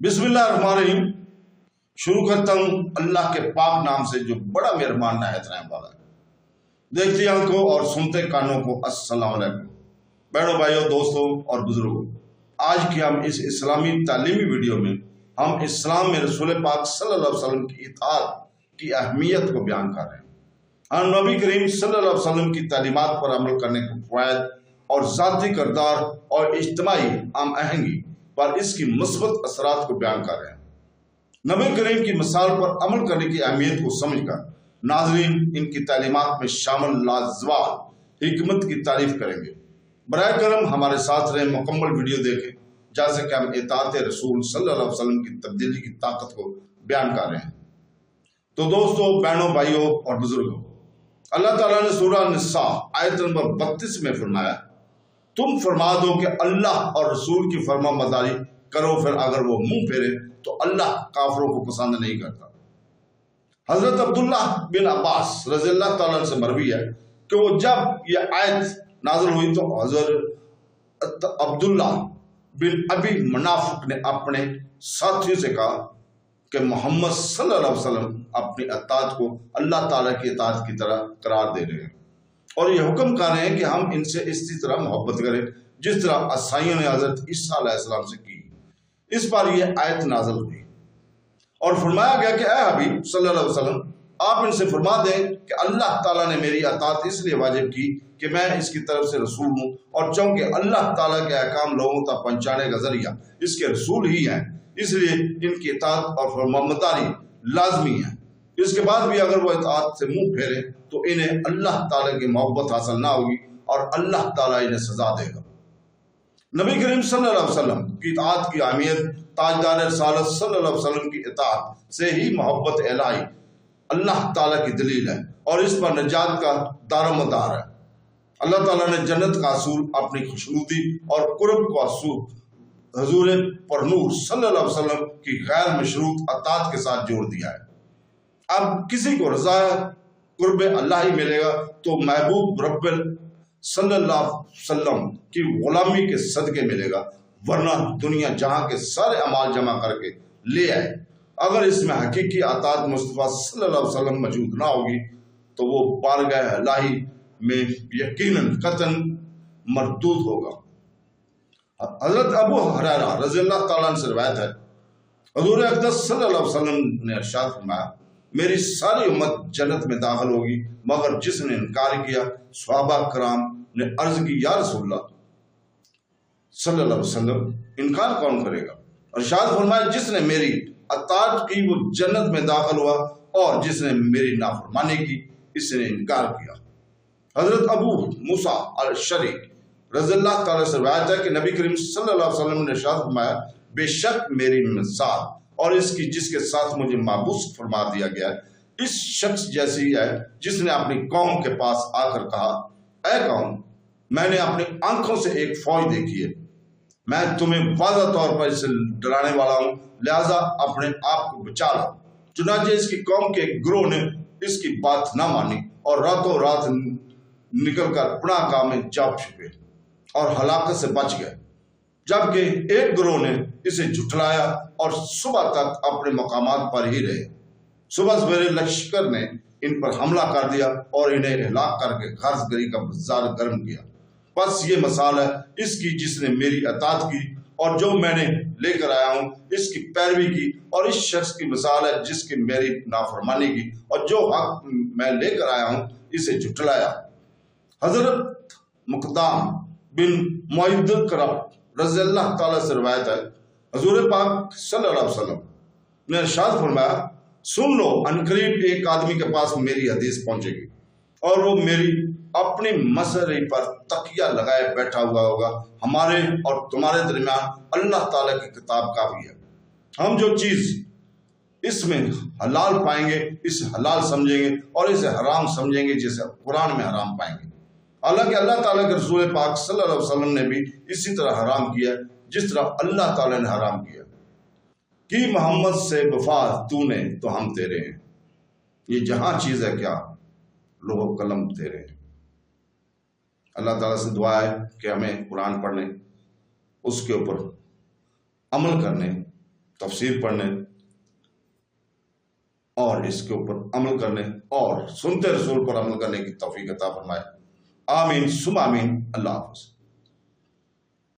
बिस्मिल्लाहिर्रहमानिर्रहीम। शुरू करता हूँ अल्लाह के पाक नाम से जो बड़ा मेहरबान नहायत रहम वाला है। देखती आंखों और सुनते कानों को अस्सलाम वालेकुम। बहनों, भाइयों, दोस्तों और बुजुर्गों, आज की हम इस इस्लामी तालीमी वीडियो में हम इस्लाम में रसूल पाक सल्लल्लाहु अलैहि वसल्लम की इताअत की अहमियत को बयान कर रहे हैं। हम नबी करीम सल्लल्लाहु अलैहि वसल्लम की तालीमात पर अमल करने के फ़वाइद और ज़ाती किरदार और इज्तिमाई हम आहंगी पर इसकी मुस्बत असरात को बयान कर रहे हैं। नबी करीम की मिसाल पर अमल करने की अहमियत को समझकर नाज़रीन इनकी तालीमात में शामिल लाजवाब हिकमत की तारीफ करेंगे। बराए करम हमारे साथ रहे, मुकम्मल वीडियो देखें जैसे कि हम इताअत रसूल सल्लल्लाहु अलैहि वसल्लम की तब्दीली की ताकत को बयान कर रहे हैं। तो दोस्तों, बहनों, भाइयों और बुजुर्गों, अल्लाह ताला ने सूरह निसा आयत नंबर 32 में फरमाया, तुम फरमा दो कि अल्लाह और रसूल की फर्मा मदारी करो, फिर अगर वो मुंह फेरे तो अल्लाह काफिरों को पसंद नहीं करता। हजरत अब्दुल्लाह बिन अब्बास रज़ियल्लाहु ताला अन्हु से मरवी है कि वो जब ये आयत नाज़िल हुई तो हजरत अब्दुल्ला बिन अबी मनाफिक ने अपने साथियों से कहा कि मोहम्मद सल्लल्लाहु अलैहि वसल्लम अपनी अताअत को अल्लाह ताला की अताअत की तरह करार दे रहे हैं और ये हुक्म कर रहे हैं कि हम इनसे इसी तरह मोहब्बत करें जिस तरह ईसाइयों ने हजरत ईसा अलैहिस्सलाम से की। इस बार यह आयत नाज़िल हुई और फरमाया गया कि ऐ हबीब सल्लल्लाहु अलैहि वसल्लम, आप इनसे फरमा दें कि अल्लाह ताला ने मेरी अताअत इसलिए वाजिब की कि मैं इसकी तरफ से रसूल हूँ और चूंकि अल्लाह ताला के अहकाम लोगों तक पहुँचाने का जरिया इसके रसूल ही हैं, इसलिए इनकी इताअत और फरमाबरदारी लाजमी है। इसके बाद भी अगर वो इताअत से मुंह फेरे तो इन्हें अल्लाह ताला की मोहब्बत हासिल ना होगी और अल्लाह ताला इन्हें सजा देगा। नबी करीम सल्लल्लाहु अलैहि वसल्लम की इताअत की अहमियत ताजदार रिसालत सल्लल्लाहु अलैहि वसल्लम की इताअत से ही मोहब्बत इलाही अल्लाह ताला की दलील है और इस पर निजात का दारोमदार है। अल्लाह ताला ने जन्नत का असूल अपनी खुशनुदी और कुर्ब को असूल हजूर परनूर सल्लल्लाहु अलैहि वसल्लम की गैर मशरूत अताअत के साथ जोड़ दिया है। अब किसी को रज़ा कुर्ब अल्लाह ही मिलेगा तो महबूब रब्बिल सल्लल्लाहु अलैहि वसल्लम की गुलामी के सदके मिलेगा, वरना दुनिया जहां के सारे अमाल जमा करके ले आए, अगर इसमें हकीकी अताअत मुस्तफ़ा सल्लल्लाहु अलैहि वसल्लम मौजूद ना होगी तो वो बारगाह इलाही में यकीनन कतन मरदूद होगा। हजरत अबू हुरैरा रज़ियल्लाहु ताला अन्हु से रिवायत है, हुज़ूर अक़दस सल्लल्लाहु अलैहि वसल्लम ने इरशाद फरमाया, मेरी सारी उम्मत जन्नत में दाखिल होगी मगर जिसने इनकार किया। सहाबा कराम ने अर्ज की, या रसूलल्लाह सल्लल्लाहु अलैहि वसल्लम इनकार कौन करेगा? इरशाद फरमाया, जिसने मेरी अताअत की वो जन्नत में दाखिल हुआ और जिसने मेरी नाफरमानी की इसने इनकार किया। हजरत अबू मूसा अल-अशअरी रज़ियल्लाहु ताला से रिवायत है कि नबी करीम सल्लल्लाहु अलैहि वसल्लम ने इरशाद फरमाया, बेशक मेरी मिसाल और इसकी जिसके साथ मुझे माबूस फरमा दिया गया इस शख्स जैसी है जिसने अपनी कौम के पास आकर कहा, ऐ कौम, मैंने अपनी आंखों से एक फौज देखी है, मैं तुम्हें वाज़ह तौर पर इसे डराने वाला हूँ, लिहाजा अपने आप को बचा लो। चुनांचे इसकी कौम के एक गिरोह ने इसकी बात ना मानी और रातों रात निकलकर पुणाका में जा छुपे और हलाकत से बच गए, जबकि एक गिरोह ने इसे झुठलाया और सुबह तक अपने मकामात पर ही रहे। सुबह सवेरे लश्कर ने इन पर हमला कर दिया और इन्हें हिलाक करके गर्जगरी का बाजार गर्म किया। बस ये मिसाल है इसकी जिसने मेरी अताअत की और जो मैंने लेकर आया हूँ इसकी पैरवी की, और इस शख्स की मिसाल है जिसकी मेरी नाफरमानी की और जो हक मैं लेकर आया हूँ इसे झुठलाया। हजरत मुक़दाम बिन मुअद्दिल करब रज़ियल्लाहु ताला से रिवायत है, हुज़ूर पाक सल्लल्लाहु अलैहि वसल्लम ने इरशाद फरमाया, सुन लो, अनकरीब एक आदमी के पास मेरी हदीस पहुंचेगी और वो मेरी अपनी मसरे पर तकिया लगाए बैठा हुआ होगा। हमारे और तुम्हारे दरमियान अल्लाह ताला की किताब काफी है। हम जो चीज इसमें हलाल पाएंगे इसे हलाल समझेंगे और इसे हराम समझेंगे जिसे कुरान में हराम पाएंगे। हालांकि अल्लाह ताला के रसूल पाक सल्लल्लाहु अलैहि वसल्लम ने भी इसी तरह हराम किया जिस तरह अल्लाह ताला ने हराम किया कि मोहम्मद से वफा तूने तो हम तेरे हैं, ये जहां चीज है क्या लोगों कलम तेरे हैं। अल्लाह ताला से दुआ है कि हमें कुरान पढ़ने, उसके ऊपर अमल करने تفسیر پڑھنے اور اس کے اوپر عمل کرنے اور سنتے رسول پر عمل کرنے کی توفیق عطا فرمائے۔ آمین ثم آمین۔ اللہ حافظ۔